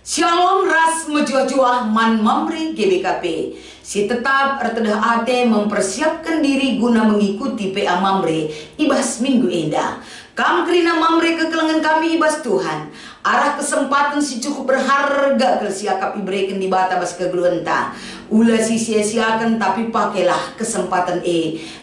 Shalom ras menjuah-juah man mamri GBKP. Si tetap ertedah ate mempersiapkan diri guna mengikuti PA Mamre ibas minggu enda. Kam kerina Mamre kekelengan kami ibas Tuhan. Arah kesempatan si cukup berharga kel siakap ibreken di bata bas kegeluhenta. Ulah si sia-siakan tapi pakailah kesempatan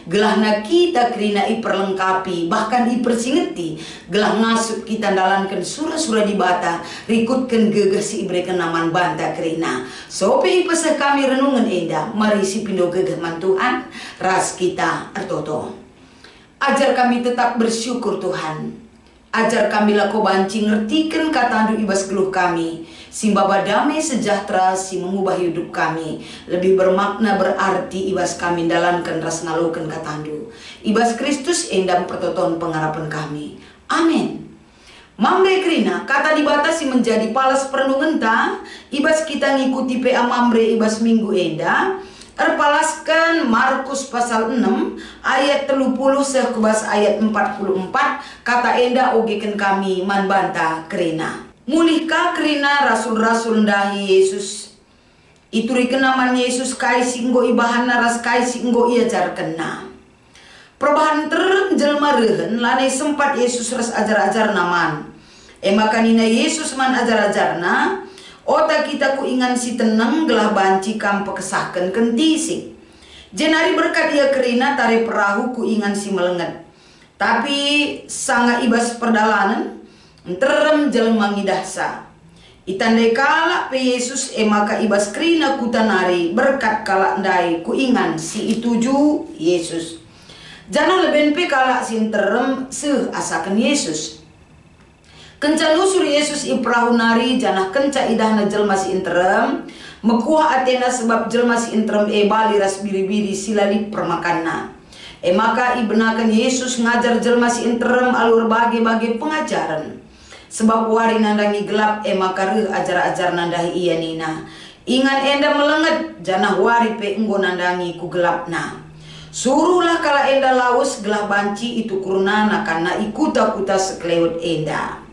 gelahna kita kerina perlengkapi bahkan persingeti gelah ngasup kita dalankan surah-surah di bata rikutkan gegah si ibreken naman banta kerina. Sope ipeseh kami renungan enda mari si pindo gegah man Tuhan ras kita ertoto. Ajar kami tetap bersyukur Tuhan. Ajar kami lako banci ngertikan kata andu ibas geluh kami. Si Bapa damai sejahtera si mengubah hidup kami. Lebih bermakna berarti ibas kami dalankan ras ngalokan kata andu. Ibas Kristus endam pertoton pengharapan kami. Amin. Mamre kerina kata dibatasi menjadi palas perenungan ta. Ibas kita ngikuti PA Mamre ibas minggu enda. Terpalaskan Markus pasal 6 ayat 30 sekubas ayat 44 kata enda ogeken kami manbanta kerina. Mulihkah kerina rasul-rasul ndahi Yesus. Ituriken naman Yesus kai singgo ibahan naras kai singgo iajar kena. Perubahan jelma rehen lanai sempat Yesus ras ajar-ajar naman. Makanina Yesus man ajar-ajarna. Ota kita ku ingan si tenang gelah banci kam pekesahkan kentisik. Jenari berkat ia kerina tari perahu ku ingan si melenget. Tapi sanga ibas perdalanan terem jelma ngidahsa. Itandai kalak pe Yesus maka ibas kerina ku tanari berkat kalak ndai ku ingan si ituju Yesus. Jana leben pe kalak sin terem asakan Yesus. Kenca lusur Yesus i perahu nari janah kenca idahna jelma si interem mekuah atena sebab jelma si interem bali ras biri-biri silali permakanna. Maka ibenakan Yesus ngajar jelma si interem alur bagi-bagi pengajaran. Sebab wari nandangi gelap maka reh ajar-ajar nandahi iya nina. Ingan enda melenget janah wari pe enggo nandangi ku gelapna. Suruhlah kala enda laus gelah banci itu kurunana karena ikuta-kuta sekelewet enda.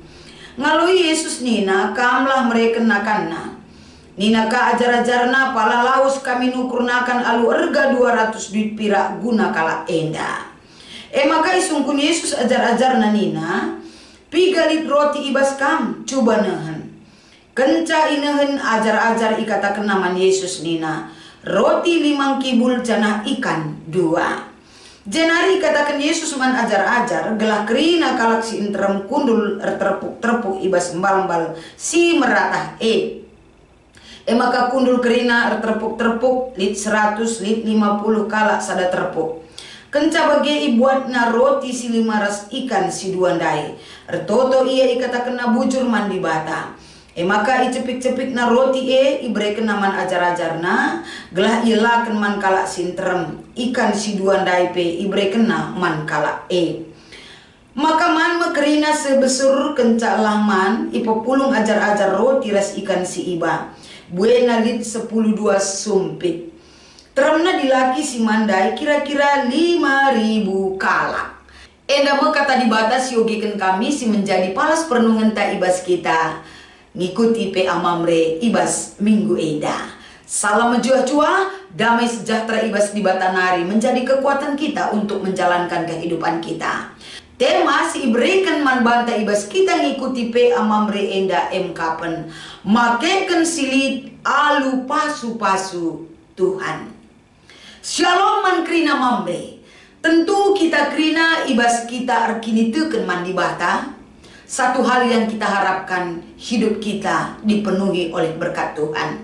Ngalui Yesus nina kamlah mereka nakanna. Nina ka ajar-ajarna pala laus kami nukurnakan alu erga 200 duit pirak guna kala enda. Maka isungkun Yesus ajar-ajarna nina. Pigalit roti ibas kam coba nehen. Kenca inehen ajar-ajar ikata kenaman Yesus nina. Roti 5 kibul janah ikan 2. Jenari katakan Yesus man ajar-ajar gelah kerina kalak si interem kundul terpuk-terpuk ibas mbal-mbal si meratah maka kundul kerina terpuk-terpuk lit 100 lit 50 kalak sada terpuk. Kenca bagi ibuat na roti si 5 ras ikan si 2 ndai. Ertoto ia ikata kena bujur mandi bata. Maka icepik-cepik na roti ibreken naman ajar-ajarna gelah ilaken man kalak sinterem ikan si 2 ndai pe ibreken na man kalak Maka man mekerina sebesur kenca lahman ipopulung ajar-ajar roti ras ikan si iba buena lit 10 2 sumpit. Teremna dilaki si mandai kira-kira 5.000 kalak. Enda kata dibatasi yogiken kami si menjadi palas perenungan ta ibas kita. Ngikuti PA Mamre ibas minggu enda. Salam menjuah-juah, damai sejahtera ibas di Batanari menjadi kekuatan kita untuk menjalankan kehidupan kita. Tema si ibrekan man banta ibas kita ngikuti PA Mamre enda kapen. Makeken silit alu pasu-pasu Tuhan. Shalom man krina Mamre. Tentu kita krina ibas kita arkini teken man di bata. Satu hal yang kita harapkan hidup kita dipenuhi oleh berkat Tuhan.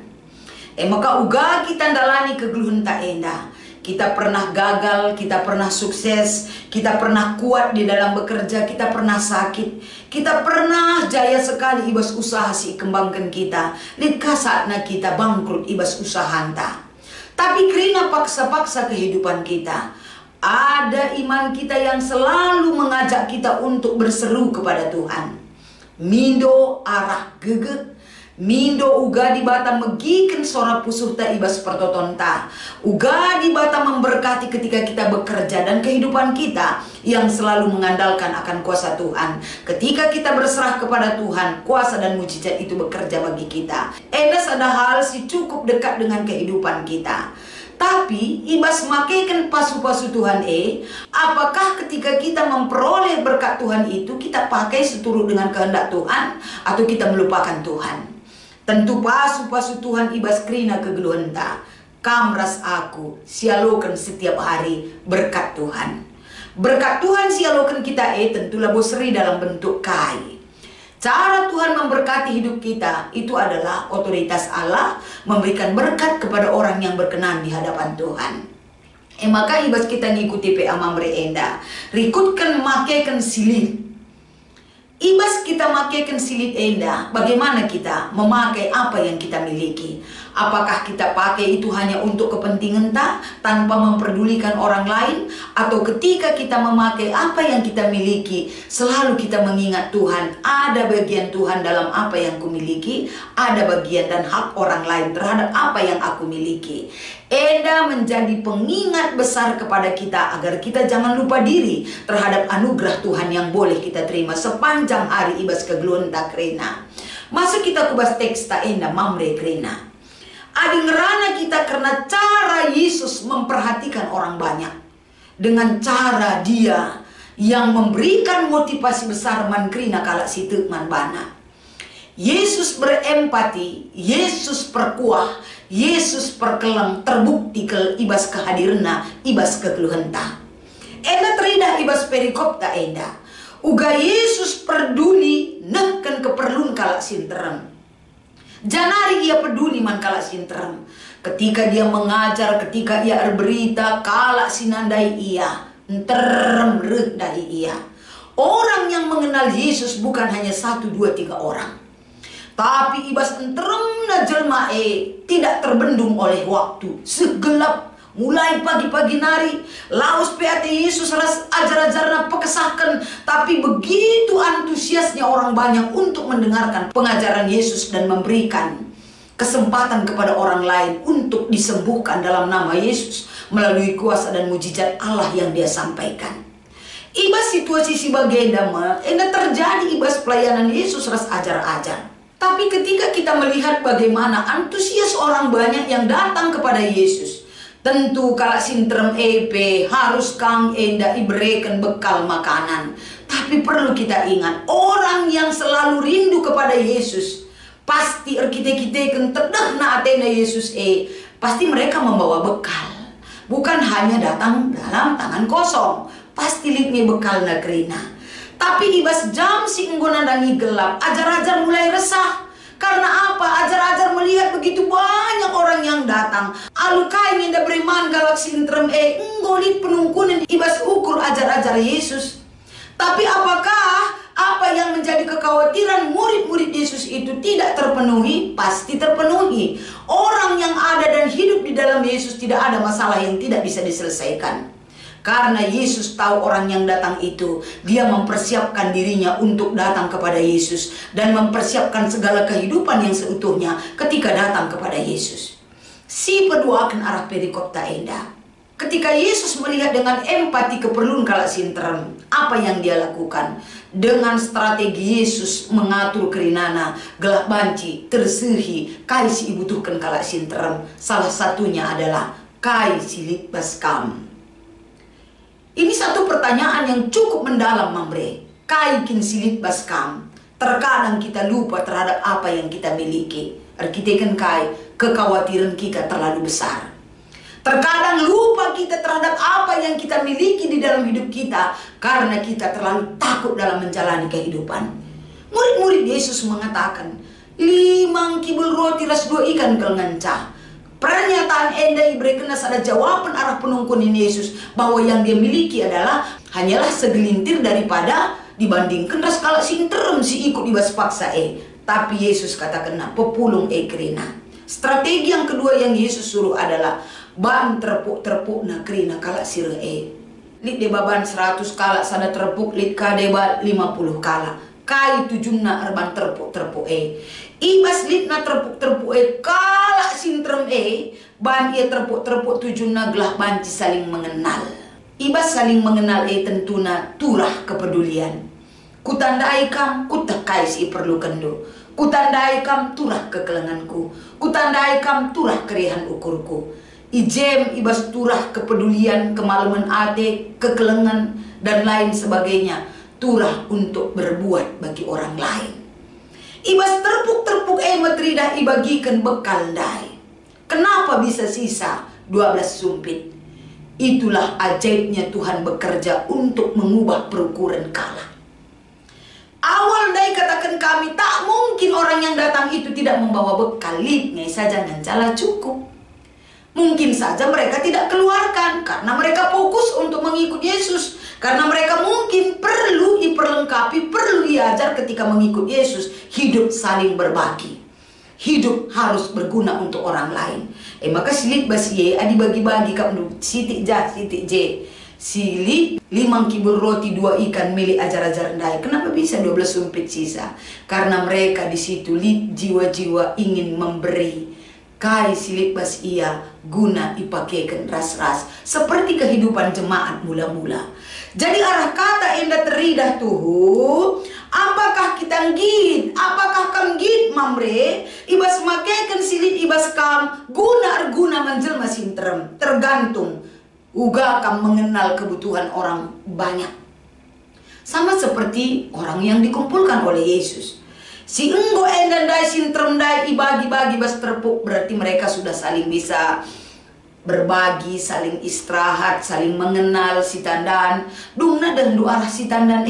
Maka uga kita dalani kegeluhan tak enda. Kita pernah gagal, kita pernah sukses, kita pernah kuat di dalam bekerja, kita pernah sakit, kita pernah jaya sekali ibas usaha si kembangkan kita. Lihat saatnya kita bangkrut ibas usahanta. Tapi kerana paksa-paksa kehidupan kita, ada iman kita yang selalu mengajak kita untuk berseru kepada Tuhan. Mindo arah geget, Mindo uga di bata megiken sora pusuh ta ibas pertotonta. Uga di bata memberkati ketika kita bekerja dan kehidupan kita yang selalu mengandalkan akan kuasa Tuhan. Ketika kita berserah kepada Tuhan, kuasa dan mujizat itu bekerja bagi kita. Enes ada hal si cukup dekat dengan kehidupan kita. Tapi ibas makaikan pasu-pasu Tuhan apakah ketika kita memperoleh berkat Tuhan itu kita pakai seturut dengan kehendak Tuhan atau kita melupakan Tuhan? Tentu pasu-pasu Tuhan ibas krina kegeluhenta. Kamras aku sialokan setiap hari berkat Tuhan. Berkat Tuhan sialokan kita tentulah boseri dalam bentuk kai. Cara Tuhan memberkati hidup kita itu adalah otoritas Allah memberikan berkat kepada orang yang berkenan di hadapan Tuhan. Maka ibas kita ngikuti PA Mamre enda. Rikutkan makaikan silit. Ibas kita makaikan silit enda, bagaimana kita memakai apa yang kita miliki? Apakah kita pakai itu hanya untuk kepentingan tanpa memperdulikan orang lain? Atau ketika kita memakai apa yang kita miliki, selalu kita mengingat Tuhan, ada bagian Tuhan dalam apa yang kumiliki, ada bagian dan hak orang lain terhadap apa yang aku miliki. Enda menjadi pengingat besar kepada kita agar kita jangan lupa diri terhadap anugerah Tuhan yang boleh kita terima sepanjang hari ibas kegeluhenta krena. Masa kita kubas teks ta enda mamre krena. Adi ngerana kita karena cara Yesus memperhatikan orang banyak. Dengan cara dia yang memberikan motivasi besar man krina kalak situ man bana. Yesus berempati, Yesus perkuah, Yesus perkeleng terbukti ke ibas kehadirna, ibas kekeluhenta. Enda teridah ibas perikop ta enda. Uga Yesus peduli neken keperluan kalak sinterem. Janari ia peduli man kalak sinterem. Ketika dia mengajar, ketika ia berberita, kalak sinandai ia, enterem dari ia. Orang yang mengenal Yesus bukan hanya 1, 2, 3 orang. Tapi ibas enterem na jelma tidak terbendung oleh waktu. Segelap mulai pagi-pagi nari laus PAT Yesus ras ajar-ajarna pekesahkan. Tapi begitu antusiasnya orang banyak untuk mendengarkan pengajaran Yesus dan memberikan kesempatan kepada orang lain untuk disembuhkan dalam nama Yesus melalui kuasa dan mujizat Allah yang dia sampaikan. Ibas situasi si bagenda enda terjadi ibas pelayanan Yesus ras ajar-ajar. Tapi ketika kita melihat bagaimana antusias orang banyak yang datang kepada Yesus, tentu kalak sinterem harus kang enda iberikan bekal makanan. Tapi perlu kita ingat, orang yang selalu rindu kepada Yesus, pasti kita kentedah na atena Yesus pasti mereka membawa bekal. Bukan hanya datang dalam tangan kosong, pasti litnya bekal nagrina. Tapi ibas jam si nggonandangi gelap, ajar-ajar mulai resah. Karena apa? Ajar-ajar melihat begitu banyak orang yang datang. Alukai minda beriman galak sintrem ngolit penungkunan ibas ukur ajar-ajar Yesus. Tapi apakah apa yang menjadi kekhawatiran murid-murid Yesus itu tidak terpenuhi? Pasti terpenuhi. Orang yang ada dan hidup di dalam Yesus tidak ada masalah yang tidak bisa diselesaikan. Karena Yesus tahu orang yang datang itu, dia mempersiapkan dirinya untuk datang kepada Yesus dan mempersiapkan segala kehidupan yang seutuhnya ketika datang kepada Yesus. Si peduakan arah perikop ta enda. Ketika Yesus melihat dengan empati keperluan kalak sinterem, apa yang dia lakukan? Dengan strategi Yesus mengatur kerinana, gelap banci, tersehi, kai si ibutuhkan kalak sinterem. Salah satunya adalah kai silit baskam. Ini satu pertanyaan yang cukup mendalam mamre. Kai kin silit baskam. Terkadang kita lupa terhadap apa yang kita miliki. Arkiteken kai, kekhawatiran kita terlalu besar. Terkadang lupa kita terhadap apa yang kita miliki di dalam hidup kita karena kita terlalu takut dalam menjalani kehidupan. Murid-murid Yesus mengatakan, 5 kibul roti ras 2 ikan kelengancah. Pernyataan enda diberikan ada jawaban arah penungkunin Yesus bahwa yang dia miliki adalah hanyalah segelintir daripada dibandingkan ras kalak sinterem si ikut ibas paksa Tapi Yesus katakan pepulung kerina. Strategi yang kedua yang Yesus suruh adalah ban terpuk na krina kalak sire lit de baban 100 kalak sana terpuk lit ka debat 50 kalak. Kai tujunna erban terpuk Ibas litna terpuk-terpuk kalak sintrem ban ia terpuk-terpuk tujuna gelah banci saling mengenal. Ibas saling mengenal tentuna turah kepedulian. Kutandai kam kutekai si perlu kendo. Kutandai kam turah kekelenganku. Kutandai kam turah kerihan ukurku. Ijem ibas turah kepedulian, kemalaman ate, kekelengan dan lain sebagainya. Turah untuk berbuat bagi orang lain. Ibas terpuk-terpuk metridah ibagikan bekal dai. Kenapa bisa sisa 12 sumpit? Itulah ajaibnya Tuhan bekerja untuk mengubah perukuran kala. Awal dai katakan kami, tak mungkin orang yang datang itu tidak membawa bekal. Litnya saja ngancala cukup. Mungkin saja mereka tidak keluarkan karena mereka fokus untuk mengikut Yesus. Karena mereka mungkin perlu diperlengkapi, perlu diajar ketika mengikut Yesus. Hidup saling berbagi. Hidup harus berguna untuk orang lain. Maka silit basi adi bagi-bagi kamu sitik J. Silit 5 kibul roti 2 ikan milik ajar-ajar ndai. Kenapa bisa 12 sumpit sisa? Karena mereka di situ jiwa-jiwa ingin memberi. Kai silit bas ia guna ipakaikan ras-ras seperti kehidupan jemaat mula-mula. Jadi arah kata enda teridah tuh, apakah kita git, apakah kam git mamre, ibas makaikan silit ibas kam guna menjelma sintrem, tergantung uga kam mengenal kebutuhan orang banyak. Sama seperti orang yang dikumpulkan oleh Yesus. Si enggo endan dai sintrem dai ibagi-bagi bas terpuk, berarti mereka sudah saling bisa berbagi, saling istirahat, saling mengenal si tandan. Dungna dan doa si tandan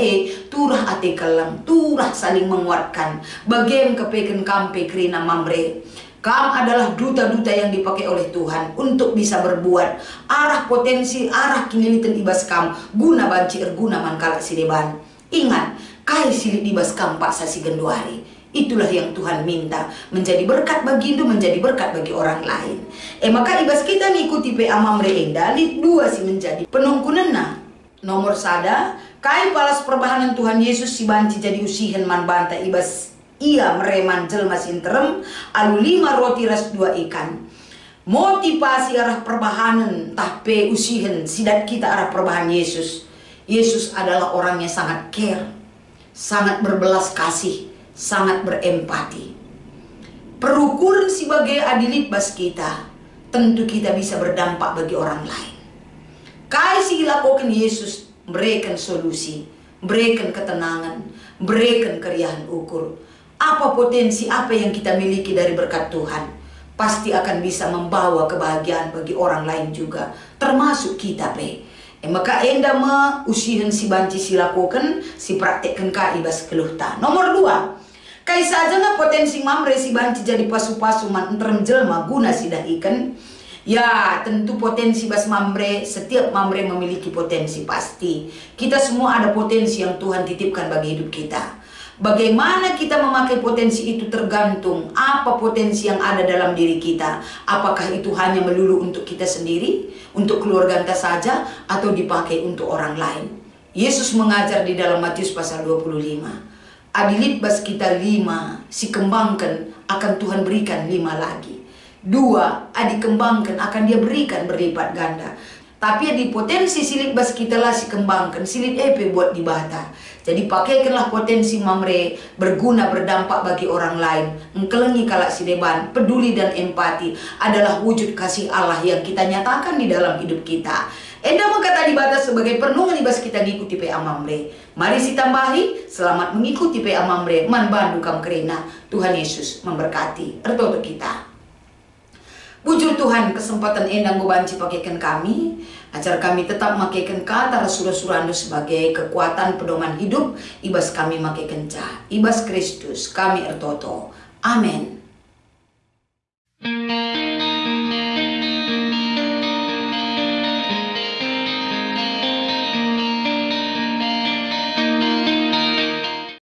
turah ate kelang, turah saling menguatkan. Bagem kepeken kampe krina mamre. Kam adalah duta-duta yang dipakai oleh Tuhan untuk bisa berbuat arah potensi, arah kinilitan ibas kam guna banci erguna mankala si deban. Ingat, kai silit ibas kam pak sasi genduari. Itulah yang Tuhan minta, menjadi berkat bagi Indo, menjadi berkat bagi orang lain. Maka ibas kita ngikuti pe amamre enda lit 2 si menjadi penungkunena. Nomor sada, kai palas perbahanan Tuhan Yesus si banci jadi usihen man banta ibas ia mereman jelma sinterem alu 5 roti ras 2 ikan. Motivasi arah perbahanan tahpe usihen sidat kita arah perbahanan Yesus. Yesus adalah orang yang sangat care, sangat berbelas kasih, sangat berempati. Perukuran sebagai adilit bas kita, tentu kita bisa berdampak bagi orang lain. Kai si lakukan Yesus, berikan solusi, berikan ketenangan, berikan keriahan ukur. Apa potensi, apa yang kita miliki dari berkat Tuhan, pasti akan bisa membawa kebahagiaan bagi orang lain juga, termasuk kita pe. Maka enda usihan si banci si lakukan, si praktekkan kai bas keluhta. Nomor 2, kai saja nggak potensi mamre si banci jadi pasu-pasu man entrem jelma guna sidah ikan. Ya tentu potensi bas mamre, setiap mamre memiliki potensi pasti. Kita semua ada potensi yang Tuhan titipkan bagi hidup kita. Bagaimana kita memakai potensi itu tergantung apa potensi yang ada dalam diri kita. Apakah itu hanya melulu untuk kita sendiri, untuk keluarga kita saja, atau dipakai untuk orang lain. Yesus mengajar di dalam Matius pasal 25. Adilit bas kita 5, si kembangkan akan Tuhan berikan 5 lagi. 2, adi kembangkan akan dia berikan berlipat ganda. Tapi di potensi silit bas kita lah si kembangkan, silit buat dibata. Jadi pakaikanlah potensi mamre berguna berdampak bagi orang lain. Engkelengi kalak si deban, peduli dan empati adalah wujud kasih Allah yang kita nyatakan di dalam hidup kita. Enda mengkata dibatas sebagai perenungan ibas kita ngikuti PA Mamre. Mari si tambahi, selamat mengikuti PA Mamre, man bandu kam kerena. Tuhan Yesus memberkati ertoto kita. Bujur Tuhan, kesempatan endang gobanci pakaikan kami, ajar kami tetap makaikan kata Rasul-Rasulando sebagai kekuatan pedoman hidup. Ibas kami makaikan ibas Kristus kami ertoto. Amin.